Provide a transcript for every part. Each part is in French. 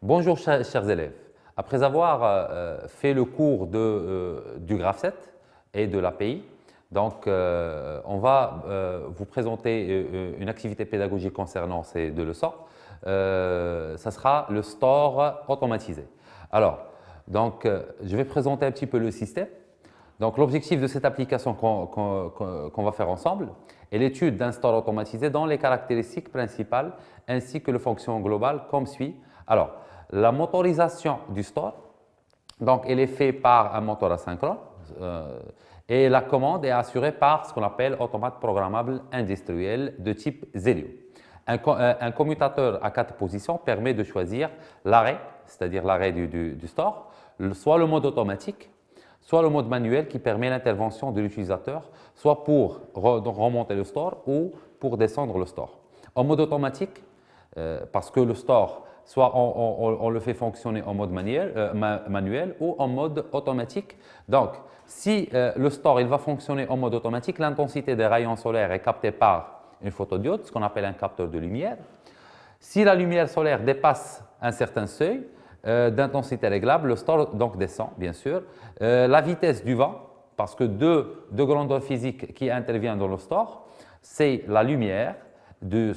Bonjour chers élèves. Après avoir fait le cours du graph7 et de l'API, donc on va vous présenter une activité pédagogique concernant ces deux leçons. Ça sera le store automatisé. Alors, donc je vais présenter un petit peu le système. Donc l'objectif de cette application qu'on va faire ensemble est l'étude d'un store automatisé dont les caractéristiques principales ainsi que les fonctions globales comme suit. Alors, la motorisation du store, donc elle est faite par un moteur asynchrone et la commande est assurée par ce qu'on appelle automate programmable industriel de type Zelio. Un commutateur à 4 positions permet de choisir l'arrêt, c'est-à-dire l'arrêt du store, soit le mode automatique, soit le mode manuel qui permet l'intervention de l'utilisateur, soit pour remonter le store ou pour descendre le store. En mode automatique, parce que le store, soit on le fait fonctionner en mode manuel ou en mode automatique. Donc, si le store il va fonctionner en mode automatique, l'intensité des rayons solaires est captée par une photodiode, ce qu'on appelle un capteur de lumière. Si la lumière solaire dépasse un certain seuil d'intensité réglable, le store donc descend, bien sûr. La vitesse du vent, parce que deux grandeurs physiques qui interviennent dans le store, c'est la lumière du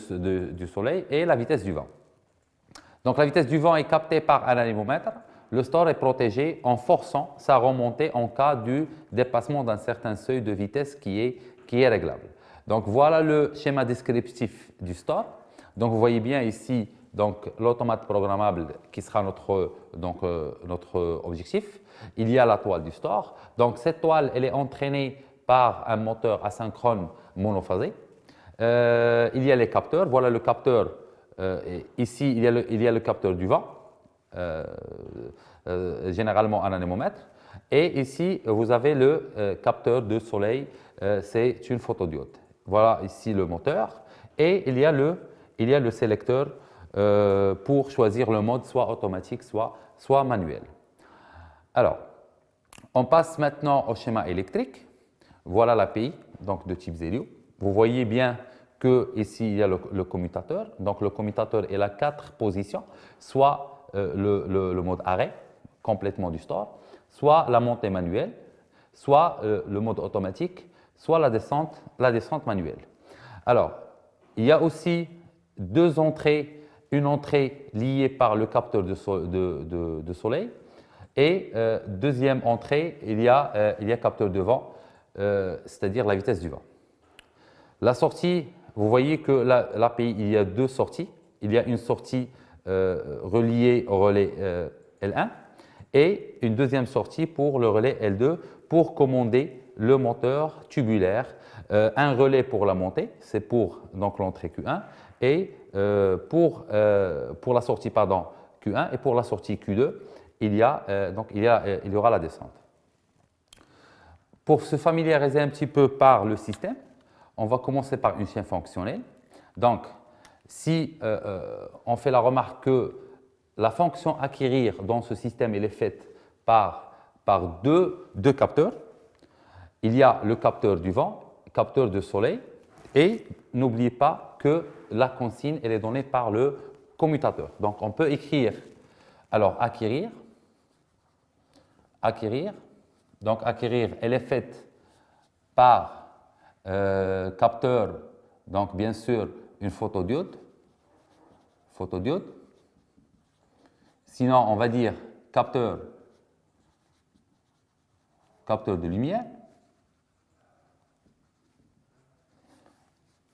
soleil et la vitesse du vent. Donc la vitesse du vent est captée par un anémomètre. Le store est protégé en forçant sa remontée en cas du dépassement d'un certain seuil de vitesse qui est réglable. Donc voilà le schéma descriptif du store. Donc vous voyez bien ici l'automate programmable qui sera notre objectif. Il y a la toile du store. Donc cette toile elle est entraînée par un moteur asynchrone monophasé. Il y a les capteurs. Voilà le capteur. Ici, il y a le capteur du vent, généralement un anémomètre. Et ici, vous avez le capteur de soleil, c'est une photodiode. Voilà ici le moteur. Et il y a le sélecteur pour choisir le mode soit automatique, soit manuel. Alors, on passe maintenant au schéma électrique. Voilà l'API, donc de type Zelio. Vous voyez bien qu'ici, il y a le commutateur. Donc, le commutateur est à 4 positions, soit le mode arrêt, complètement du store, soit la montée manuelle, soit le mode automatique, soit la descente manuelle. Alors, il y a aussi deux entrées, une entrée liée par le capteur de soleil et deuxième entrée, il y a capteur de vent, c'est-à-dire la vitesse du vent. La sortie, vous voyez que l'API, il y a deux sorties. Il y a une sortie reliée au relais L1 et une deuxième sortie pour le relais L2 pour commander le moteur tubulaire. Un relais pour la montée, c'est pour l'entrée Q1 et pour la sortie Q1 et pour la sortie Q2, il y aura la descente. Pour se familiariser un petit peu par le système, on va commencer par une chaîne fonctionnelle. Donc, si on fait la remarque que la fonction acquérir dans ce système elle est faite par deux capteurs, il y a le capteur du vent, capteur de soleil, et n'oubliez pas que la consigne elle est donnée par le commutateur. Donc, on peut écrire, alors acquérir. Donc, acquérir, elle est faite par capteur, donc bien sûr une photodiode. Sinon, on va dire capteur de lumière.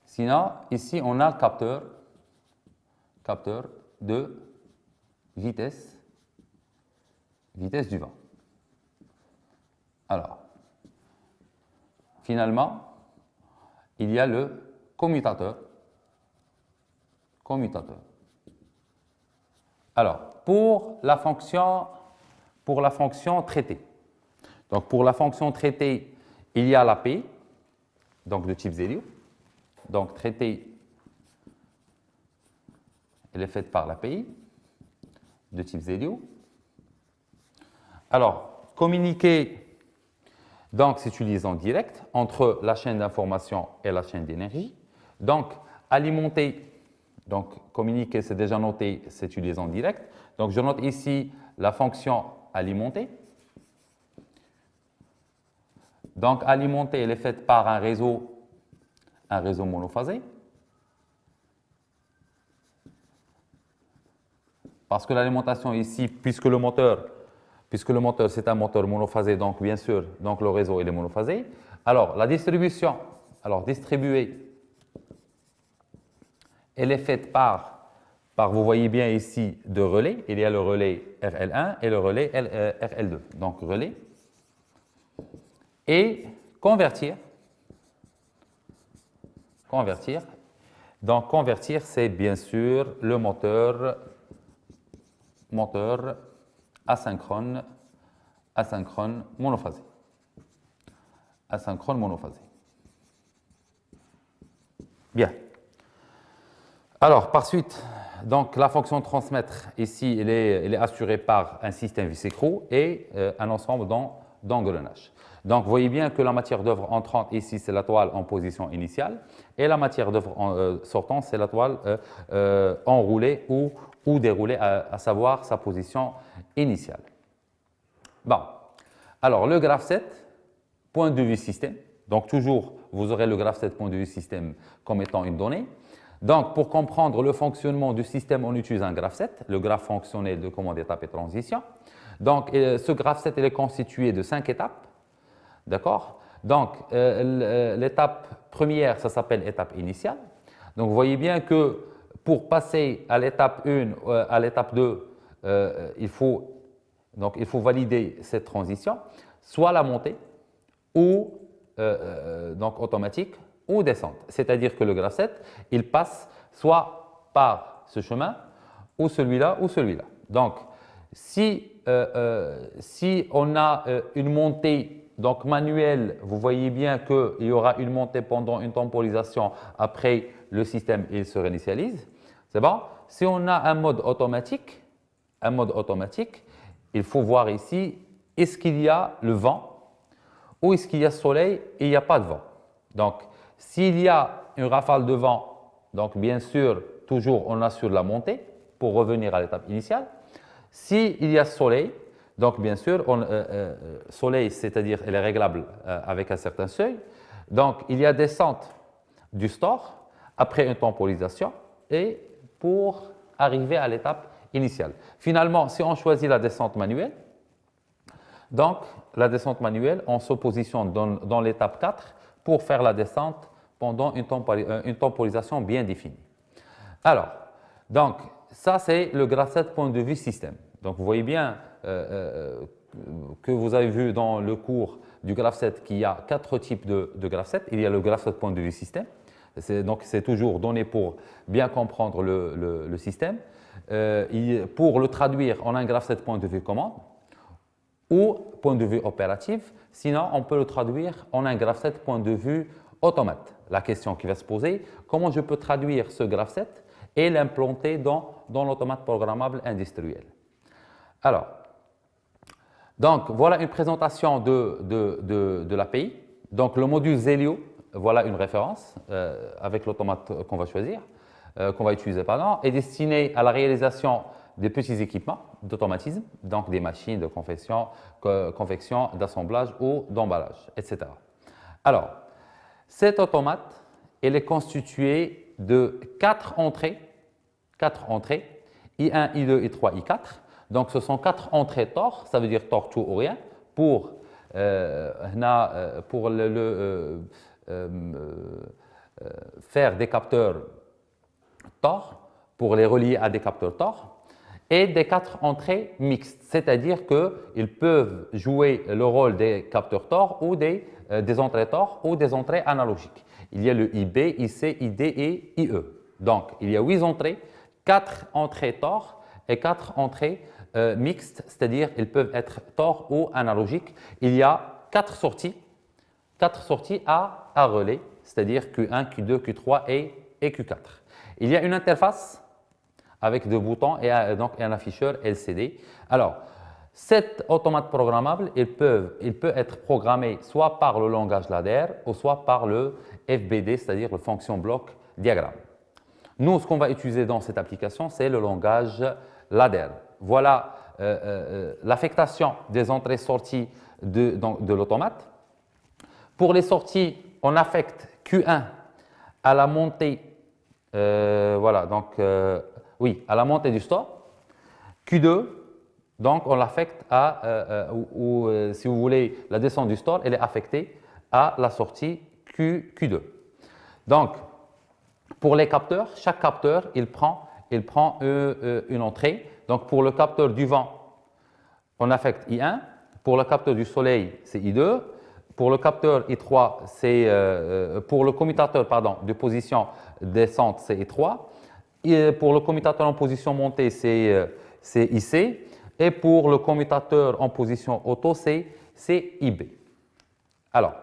Sinon, ici, on a capteur de vitesse du vent. Alors, finalement, il y a le commutateur. Alors, pour la fonction traitée. Donc, pour la fonction traitée, il y a l'API, donc de type Zelio. Donc, traitée, elle est faite par l'API de type Zelio. Alors, communiquer, donc c'est une liaison directe entre la chaîne d'information et la chaîne d'énergie. Donc, alimenter Donc, communiquer, c'est déjà noté, c'est utilisé en direct. Donc, je note ici la fonction alimentée. Donc, alimentée, elle est faite par un réseau monophasé. Parce que l'alimentation ici, puisque le moteur c'est un moteur monophasé, donc bien sûr, donc le réseau il est monophasé. Alors, la distribution, distribuée, elle est faite par, vous voyez bien ici, deux relais. Il y a le relais RL1 et le relais RL2. Donc, relais. Et convertir. Donc, convertir, c'est bien sûr le moteur asynchrone monophasé. Asynchrone monophasé. Bien. Alors, par suite, donc, la fonction transmettre, ici, elle est assurée par un système vis-écrou et un ensemble d'engrenages. Donc, vous voyez bien que la matière d'œuvre entrante, ici, c'est la toile en position initiale, et la matière d'œuvre sortante, c'est la toile enroulée ou déroulée, à savoir sa position initiale. Bon, alors le graphe 7, point de vue système, donc toujours, vous aurez le graphe 7, point de vue système, comme étant une donnée. Donc, pour comprendre le fonctionnement du système, on utilise un graphe 7, le graphe fonctionnel de commande étape et transition. Donc, ce graphe 7 il est constitué de 5 étapes. D'accord? Donc, l'étape première, ça s'appelle étape initiale. Donc, vous voyez bien que pour passer à l'étape 1, à l'étape 2, il faut valider cette transition, soit la montée, ou donc automatique, ou descente. C'est-à-dire que le graphe 7, il passe soit par ce chemin, ou celui-là, ou celui-là. Donc, si on a une montée donc manuelle, vous voyez bien qu'il y aura une montée pendant une temporisation, après le système il se réinitialise. C'est bon? Si on a un mode automatique, il faut voir ici, est-ce qu'il y a le vent ou est-ce qu'il y a soleil et il n'y a pas de vent. Donc, s'il y a une rafale de vent, donc bien sûr, toujours on assure la montée pour revenir à l'étape initiale. S'il y a soleil, donc bien sûr, soleil, c'est-à-dire elle est réglable avec un certain seuil. Donc, il y a descente du store après une temporisation et pour arriver à l'étape initiale. Finalement, si on choisit la descente manuelle, donc la descente manuelle, on se positionne dans l'étape 4 pour faire la descente pendant une temporisation bien définie. Alors, donc, ça c'est le graphe 7 point de vue système. Donc, vous voyez bien que vous avez vu dans le cours du graphe 7 qu'il y a 4 types de graphe 7. Il y a le graphe 7 point de vue système. Donc, c'est toujours donné pour bien comprendre le système. Pour le traduire, on a un graphe 7 point de vue commande ou point de vue opératif. Sinon, on peut le traduire en un graphe 7 point de vue automate. La question qui va se poser, comment je peux traduire ce graphe 7 et l'implanter dans l'automate programmable industriel. Alors, donc voilà une présentation de l'API. Donc le module Zelio, voilà une référence avec l'automate qu'on va choisir, qu'on va utiliser, est destiné à la réalisation des petits équipements d'automatisme, donc des machines de confection, d'assemblage ou d'emballage, etc. Alors, cet automate, il est constitué de 4 entrées, I1, I2, I3, I4. Donc, ce sont 4 entrées TOR, ça veut dire TOR tout ou rien, pour faire des capteurs TOR, pour les relier à des capteurs TOR, et des 4 entrées mixtes, c'est-à-dire qu'ils peuvent jouer le rôle des capteurs TOR ou des entrées TOR ou des entrées analogiques. Il y a le IB, IC, ID et IE. Donc, il y a 8 entrées, 4 entrées TOR et 4 entrées mixtes, c'est-à-dire ils peuvent être TOR ou analogiques. Il y a 4 sorties à relais, c'est-à-dire Q1, Q2, Q3 et Q4. Il y a une interface avec 2 boutons et un afficheur LCD. Alors, cet automate programmable, il peut être programmé soit par le langage ladder ou soit par le FBD, c'est-à-dire le fonction bloc diagramme. Nous, ce qu'on va utiliser dans cette application, c'est le langage ladder. Voilà l'affectation des entrées-sorties de l'automate. Pour les sorties, on affecte Q1 à la montée, voilà, donc oui, à la montée du store. Q2, donc on l'affecte à, si vous voulez, la descente du store, elle est affectée à la sortie Q2. Donc, pour les capteurs, chaque capteur, il prend une entrée. Donc, pour le capteur du vent, on affecte I1. Pour le capteur du soleil, c'est I2. Pour le capteur I3, c'est pour le commutateur de position descente, c'est I3. Et pour le commutateur en position montée, c'est IC. Et pour le commutateur en position auto, c'est IB. Alors,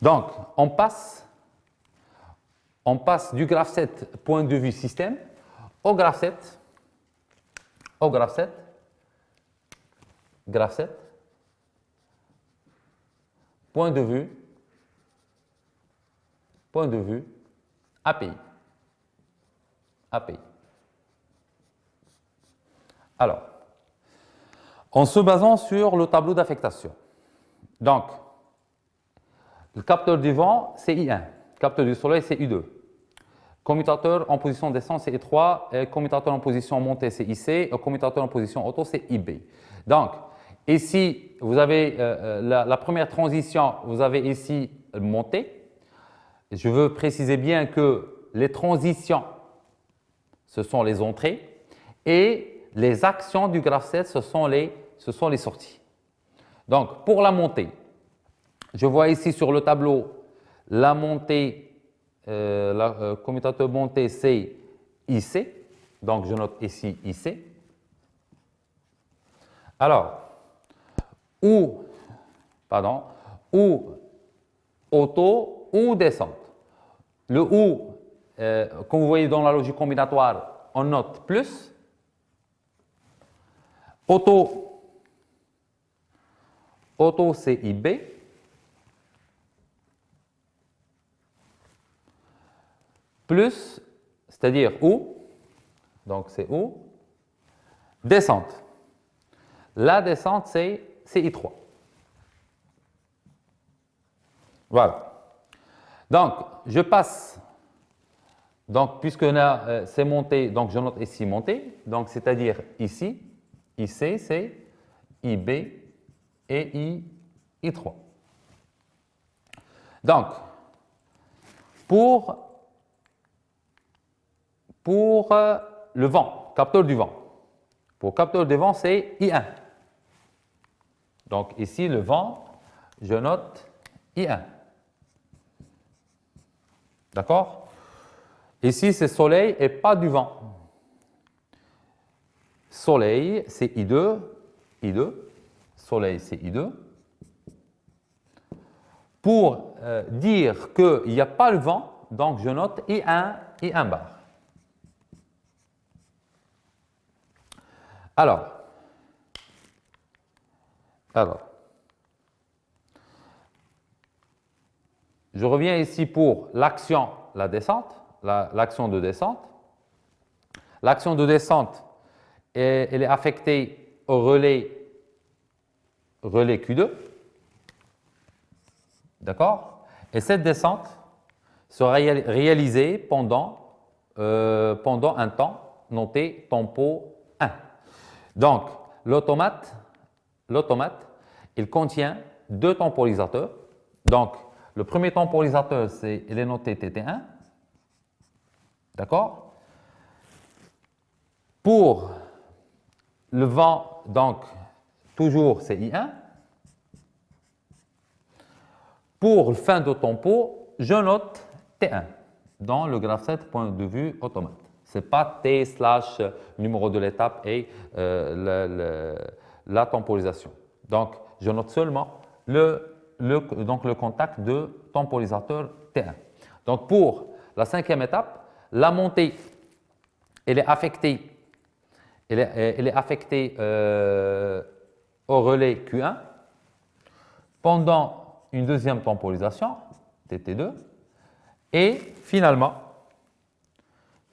donc, on passe du graphe 7 point de vue système au graphe 7, point de vue API. Alors, en se basant sur le tableau d'affectation. Donc, le capteur du vent, c'est I1. Le capteur du soleil, c'est I2. Commutateur en position descente, c'est I3. Et commutateur en position montée, c'est IC. Et commutateur en position auto, c'est IB. Donc, ici, vous avez la première transition, vous avez ici montée. Je veux préciser bien que les transitions, ce sont les entrées. Et les actions du graphe 7, ce sont les sorties. Donc, pour la montée, je vois ici sur le tableau la montée, commutateur montée, c'est IC. Donc, je note ici IC. Alors, ou auto ou descente. Le ou, comme vous voyez dans la logique combinatoire, on note plus. Auto, c'est IB. Plus, c'est-à-dire ou, donc c'est ou. Descente. La descente, c'est I3. Voilà. Donc, je passe. Donc, puisque là, c'est monté, donc je note ici monté. Donc, c'est-à-dire ici, IC, c'est IB et I3. Donc, pour le vent, capteur du vent. Pour capteur du vent, c'est I1. Donc, ici, le vent, je note I1. D'accord? Ici, c'est soleil et pas du vent. Soleil, c'est I2. Soleil, c'est I2. Pour dire qu'il n'y a pas le vent, donc je note I1 bar. Alors, je reviens ici pour l'action, la descente, l'action de descente. L'action de descente, elle est affectée au relais Q2. D'accord? Et cette descente sera réalisée pendant un temps noté tempo 1. Donc, l'automate, il contient deux temporisateurs. Donc, le premier temporisateur, il est noté TT1. D'accord? Pour le vent, donc, toujours c'est I1. Pour fin de tempo, je note T1 dans le graphe 7 point de vue automate. Ce n'est pas T / numéro de l'étape et la temporisation. Donc, je note seulement le contact de temporisateur T1. Donc, pour la cinquième étape, la montée, elle est affectée, au relais Q1 pendant une deuxième temporisation, TT2, et finalement,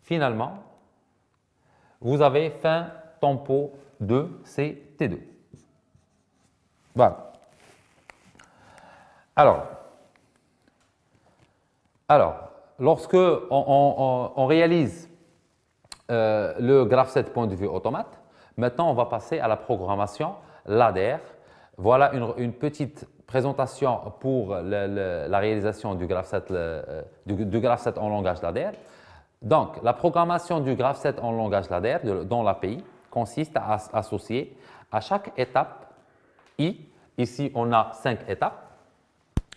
finalement, vous avez fin tempo de CT2. Voilà. Alors lorsque on réalise le graphe 7 point de vue automate, maintenant on va passer à la programmation ladder. Voilà une petite présentation pour la réalisation du graphe 7, du graphe 7 en langage ladder. Donc, la programmation du graphe 7 en langage ladder dans l'API consiste à associer à chaque étape I, ici on a 5 étapes,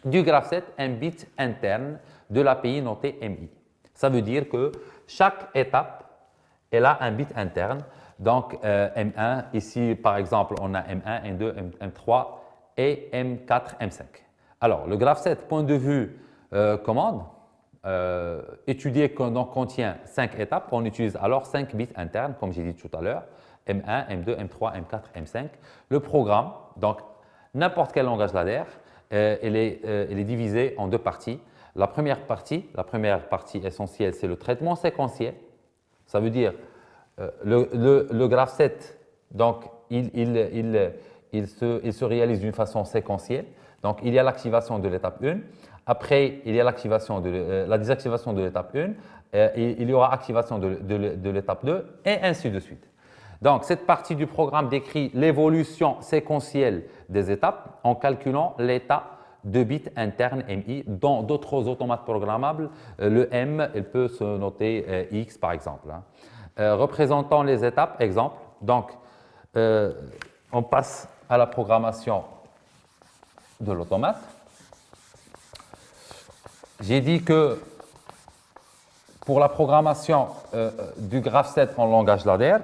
du graphe 7 un bit interne de l'API noté MI. Ça veut dire que chaque étape elle a un bit interne. Donc, M1, ici par exemple, on a M1, M2, M3 et M4, M5. Alors, le graphe 7, point de vue commande, étudié contient 5 étapes, on utilise alors 5 bits internes, comme j'ai dit tout à l'heure, M1, M2, M3, M4, M5. Le programme, donc n'importe quel langage ladder, il est divisé en deux parties. La première partie essentielle, c'est le traitement séquentiel. Ça veut dire le graphe 7, donc, il se réalise d'une façon séquentielle. Donc, il y a l'activation de l'étape 1. Après, il y a la désactivation de l'étape 1. Il y aura activation de l'étape 2 et ainsi de suite. Donc, cette partie du programme décrit l'évolution séquentielle des étapes en calculant l'état de bits internes MI. Dans d'autres automates programmables, le M, il peut se noter X par exemple. Représentant les étapes, exemple. Donc, on passe à la programmation de l'automate. J'ai dit que pour la programmation du graphe 7 en langage ladder,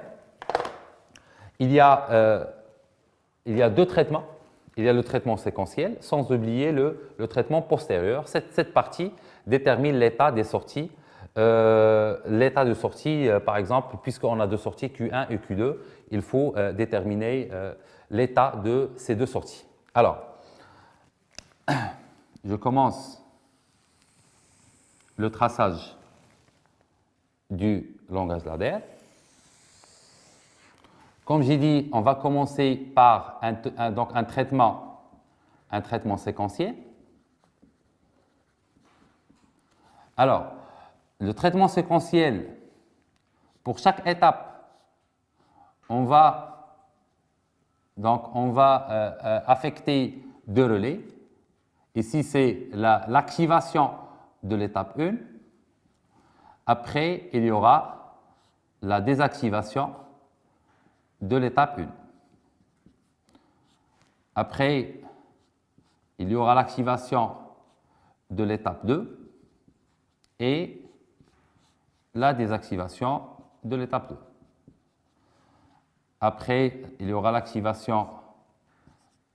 il y a deux traitements. Il y a le traitement séquentiel, sans oublier le traitement postérieur. Cette partie détermine l'état des sorties. L'état de sortie, par exemple, puisqu'on a deux sorties, Q1 et Q2, il faut déterminer l'état de ces deux sorties. Alors, je commence le traçage du langage ladder. Comme j'ai dit, on va commencer par un traitement séquentiel. Alors, le traitement séquentiel, pour chaque étape, on va affecter deux relais. Ici, c'est l'activation de l'étape 1. Après, il y aura la désactivation de l'étape 1. Après, il y aura l'activation de l'étape 2 et la désactivation de l'étape 2. Après, il y aura l'activation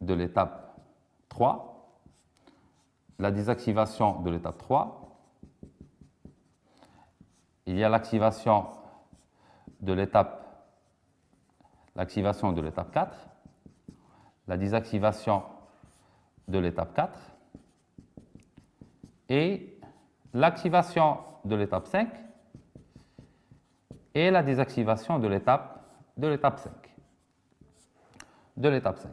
de l'étape 3, la désactivation de l'étape 3, il y a l'activation de l'étape 4, la désactivation de l'étape 4 et l'activation de l'étape 5 et la désactivation de l'étape 5.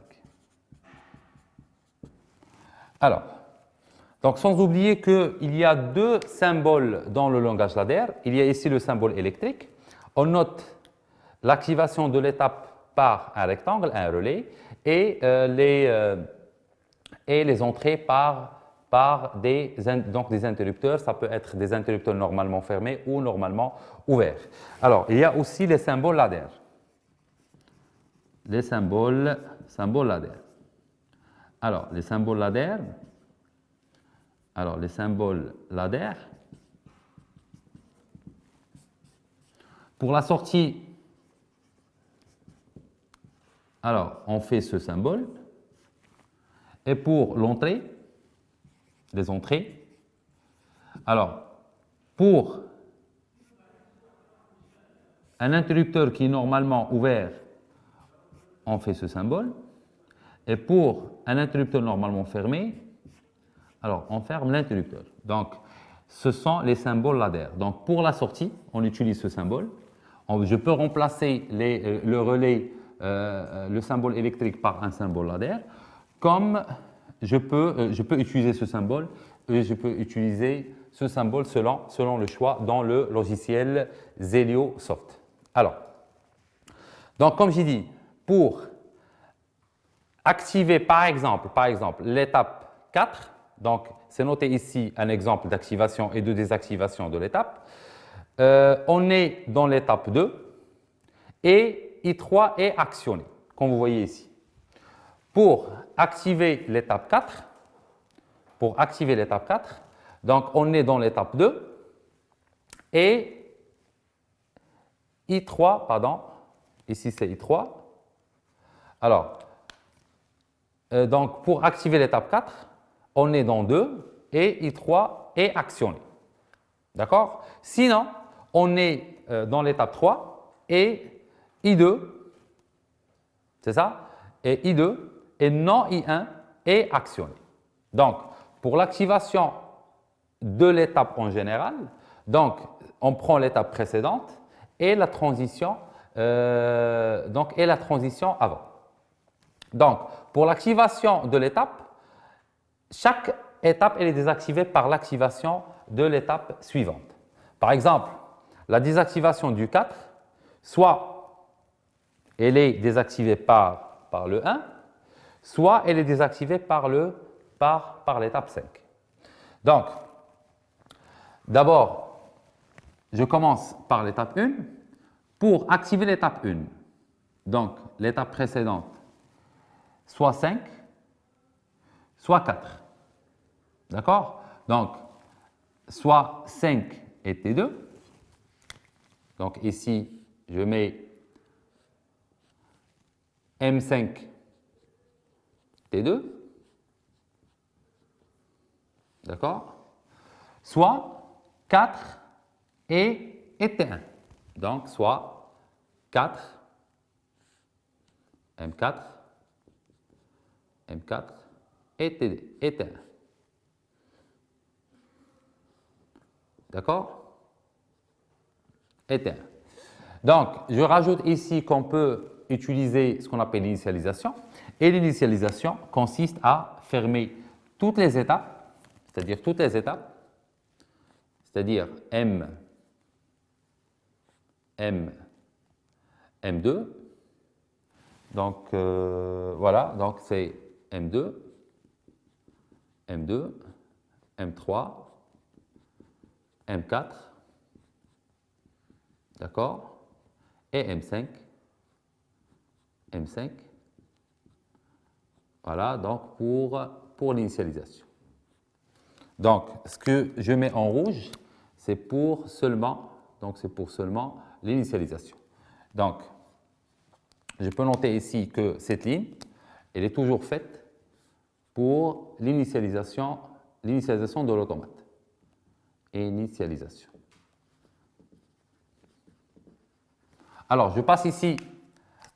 Alors, donc sans oublier qu'il y a deux symboles dans le langage ladder. Il y a ici le symbole électrique. On note l'activation de l'étape par un rectangle, un relais, et les entrées par des interrupteurs. Ça peut être des interrupteurs normalement fermés ou normalement ouverts. Alors, il y a aussi les symboles ladder. Les symboles ladder. Alors, les symboles ladder, pour la sortie, alors, on fait ce symbole. Et pour l'entrée, les entrées, alors, pour un interrupteur qui est normalement ouvert, on fait ce symbole. Et pour un interrupteur normalement fermé, alors on ferme l'interrupteur. Donc, ce sont les symboles ladder. Donc pour la sortie, on utilise ce symbole. Je peux remplacer le relais, le symbole électrique par un symbole ladder, comme je peux utiliser ce symbole et je peux utiliser ce symbole selon le choix dans le logiciel Zelio Soft. Alors, donc comme j'ai dit, pour activer par exemple l'étape 4, donc c'est noté ici un exemple d'activation et de désactivation de l'étape, on est dans l'étape 2 et I3 est actionné, comme vous voyez ici. Pour activer l'étape 4, donc on est dans l'étape 2 et I3, pardon, ici c'est I3. Alors, donc pour activer l'étape 4, on est dans 2 et I3 est actionné. D'accord? Sinon, on est dans l'étape 3 et I2, c'est ça? Et I2 et non I1 est actionné. Donc, pour l'activation de l'étape en général, donc on prend l'étape précédente et la transition, avant. Donc, pour l'activation de l'étape, chaque étape elle est désactivée par l'activation de l'étape suivante. Par exemple, la désactivation du 4, soit elle est désactivée par le 1, soit elle est désactivée par l'étape 5. Donc, d'abord, je commence par l'étape 1. Pour activer l'étape 1, donc l'étape précédente, soit 5, soit 4. D'accord? Donc, soit 5 et T2. Donc ici, je mets M5 T2. D'accord? Soit 4 et T1. Donc, soit 4, M4, M4 et T1. D'accord? Et T1. Donc, je rajoute ici qu'on peut utiliser ce qu'on appelle l'initialisation. Et l'initialisation consiste à fermer toutes les étapes, c'est-à-dire toutes les étapes, c'est-à-dire M, M2. Donc, voilà, donc c'est M2, M2, M3, M4, d'accord, et M5, M5. Voilà, donc pour l'initialisation. Donc, ce que je mets en rouge, c'est pour seulement l'initialisation. Donc, je peux noter ici que cette ligne, elle est toujours faite pour l'initialisation de l'automate. Initialisation. Alors, je passe ici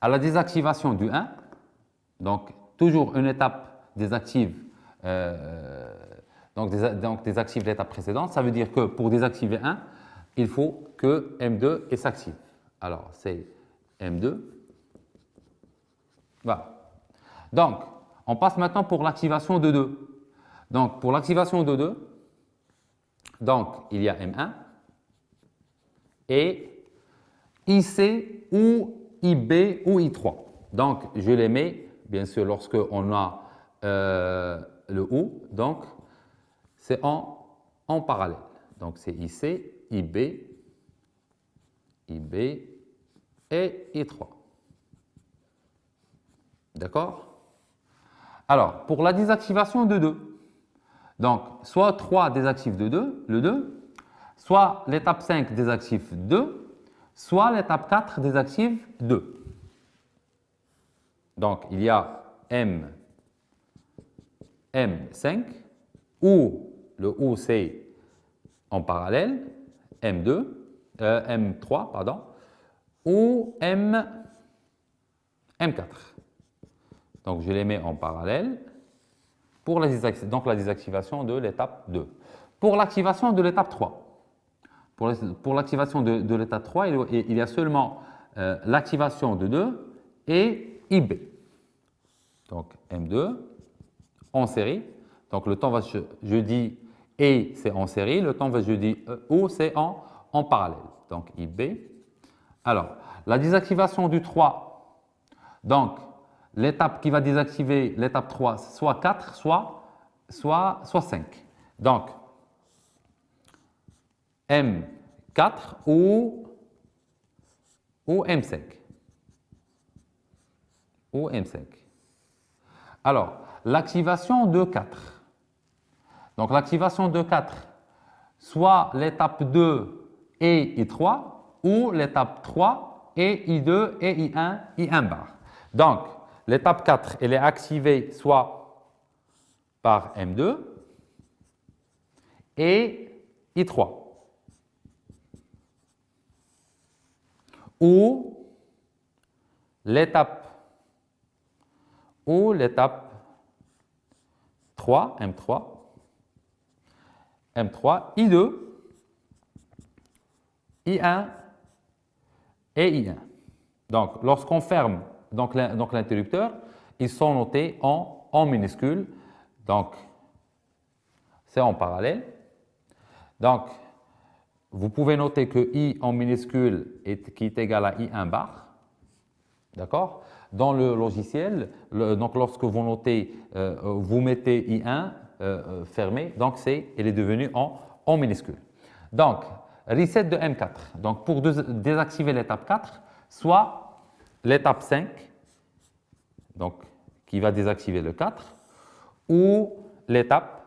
à la désactivation du 1. Donc, toujours une étape désactive, donc désactive l'étape précédente. Ça veut dire que pour désactiver 1, il faut que M2 s'active. Alors, c'est M2. Voilà. Donc, on passe maintenant pour l'activation de 2. Donc, pour l'activation de 2, donc, il y a M1 et IC ou IB ou I3. Donc, je les mets, bien sûr, lorsqu'on a le OU, donc, c'est en parallèle. Donc, c'est IC, IB, IB et I3. D'accord? Alors, pour la désactivation de 2, donc, soit 3 désactive le 2, soit l'étape 5 désactive 2, soit l'étape 4 désactive 2. Donc, il y a M5, où le OU c'est en parallèle, M3, pardon, ou M4. Donc, je les mets en parallèle pour la désactivation de l'étape 2. Pour l'activation de l'étape 3, pour l'activation de l'étape 3, il y a seulement l'activation de 2 et IB. Donc M2 en série. Donc le temps va, je dis et c'est en série, le temps va, je dis ou c'est en parallèle. Donc IB. Alors, la désactivation du 3, donc l'étape qui va désactiver l'étape 3, soit 4, soit 5. Donc, M4 ou M5. Ou M5. Alors, l'activation de 4. Donc, l'activation de 4, soit l'étape 2 et I3, ou l'étape 3 et I2 et I1 bar. Donc, l'étape 4, elle est activée soit par M2 et I3. Ou l'étape 3, M3, I2, I1 et I1. Donc, lorsqu'on ferme l'interrupteur, ils sont notés en minuscules. Donc, c'est en parallèle. Donc, vous pouvez noter que I en minuscule qui est égal à I1 bar. D'accord? Dans le logiciel, donc lorsque vous notez, vous mettez I1 fermé, donc elle est devenue en minuscule. Donc, reset de M4. Donc, pour désactiver l'étape 4, soit l'étape 5, donc qui va désactiver le 4, ou l'étape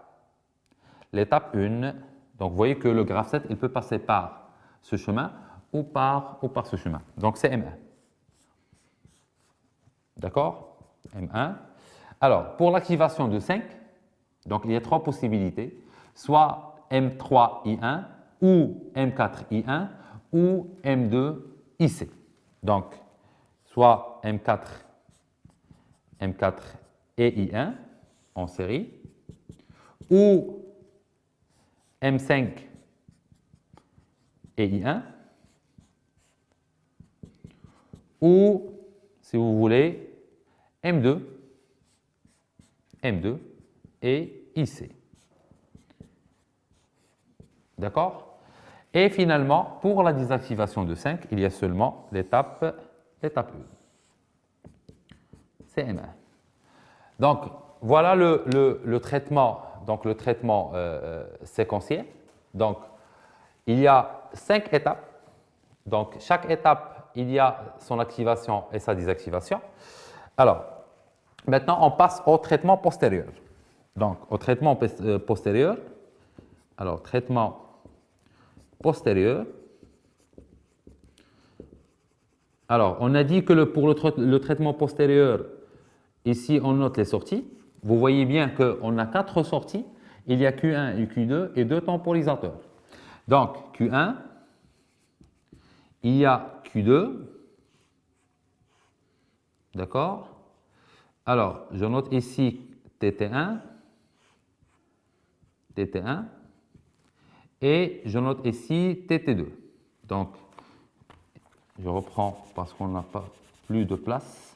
1. Donc, vous voyez que le graphe 7, il peut passer par ce chemin ou par ce chemin. Donc, c'est M1. D'accord? M1. Alors, pour l'activation de 5, donc il y a 3 possibilités. Soit M3I1 ou M4I1 ou M2IC. Donc, soit M4 et I1 en série, ou M5 et I1, ou, si vous voulez, M2 et IC. D'accord? Et finalement, pour la désactivation de 5, il y a seulement l'étape 1. C'est M1. Donc, voilà le traitement, séquentiel. Donc, il y a 5 étapes. Donc, chaque étape, il y a son activation et sa désactivation. Alors, maintenant, on passe au traitement postérieur. Donc, au traitement postérieur. Alors, traitement postérieur. Alors, on a dit que pour le traitement postérieur, ici, on note les sorties. Vous voyez bien qu'on a 4 sorties. Il y a Q1 et Q2 et 2 temporisateurs. Donc, Q1, il y a Q2. D'accord? Alors, je note ici TT1, et je note ici TT2. Donc, je reprends parce qu'on n'a pas plus de place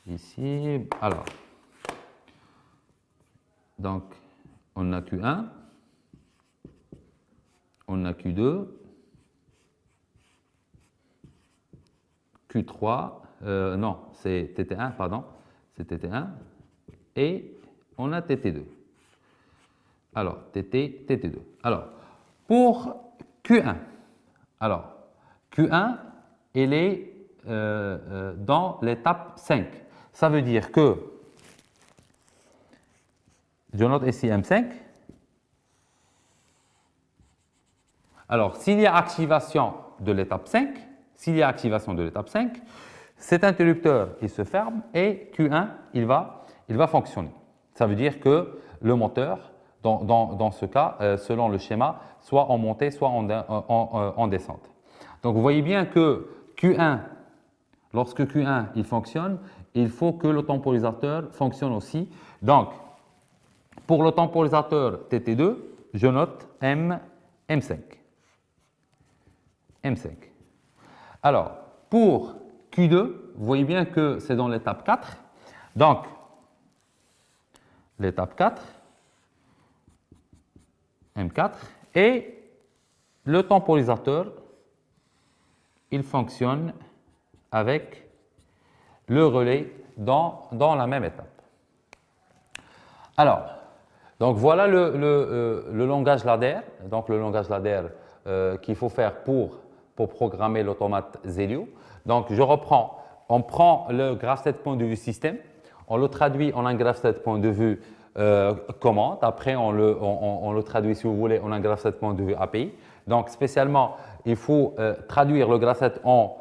ici. Alors, donc, on a Q1, on a Q2, Q3, non, c'est TT1, pardon, c'est TT1, et on a TT2. Alors, TT2. Alors, pour Q1, il est dans l'étape 5. Ça veut dire que, je note ici M5. Alors, s'il y a activation de l'étape 5, cet interrupteur, il se ferme et Q1, il va fonctionner. Ça veut dire que le moteur, dans ce cas, selon le schéma, soit en montée, soit en descente. Donc, vous voyez bien que Q1, lorsque Q1 il fonctionne, il faut que le temporisateur fonctionne aussi. Donc, pour le temporisateur TT2, je note M5. M5. Alors, pour Q2, vous voyez bien que c'est dans l'étape 4. Donc, l'étape 4, M4, et le temporisateur, il fonctionne avec le relais dans la même étape. Alors, donc voilà le langage ladder, donc le langage ladder qu'il faut faire pour programmer l'automate Zelio. Donc je reprends, on prend le graph7 point de vue système, on le traduit en un graph7 point de vue commande, après on le traduit si vous voulez en un graph7 point de vue API. Donc spécialement, il faut traduire le graph7 en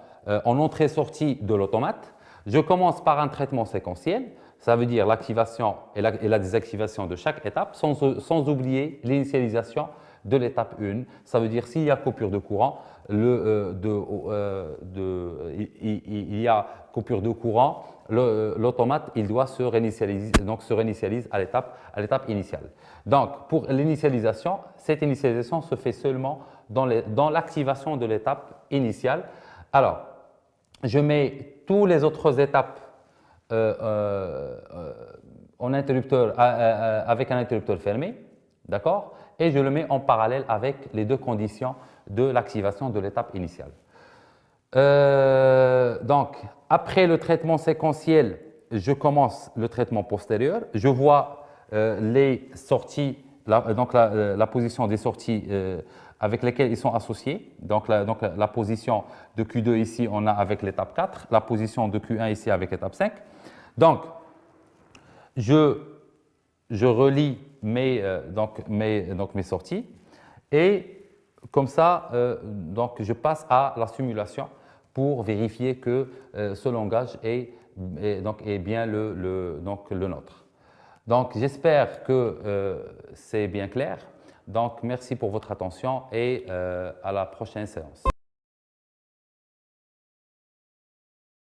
entrée-sortie de l'automate. Je commence par un traitement séquentiel, ça veut dire l'activation et la désactivation de chaque étape, sans oublier l'initialisation de l'étape 1. Ça veut dire s'il y a coupure de courant, il y a coupure de courant, l'automate il doit se réinitialiser à l'étape initiale. Donc pour l'initialisation, cette initialisation se fait seulement dans l'activation de l'étape initiale. Alors, je mets toutes les autres étapes en interrupteur, avec un interrupteur fermé, d'accord? Et je le mets en parallèle avec les deux conditions de l'activation de l'étape initiale. Donc, après le traitement séquentiel, je commence le traitement postérieur. Je vois les sorties, la position des sorties avec lesquelles ils sont associés. Donc la position de Q2 ici, on a avec l'étape 4, la position de Q1 ici avec l'étape 5. Donc, je relie mes sorties et comme ça, donc je passe à la simulation pour vérifier que ce langage est bien le nôtre. Donc, j'espère que c'est bien clair. Donc, merci pour votre attention et à la prochaine séance.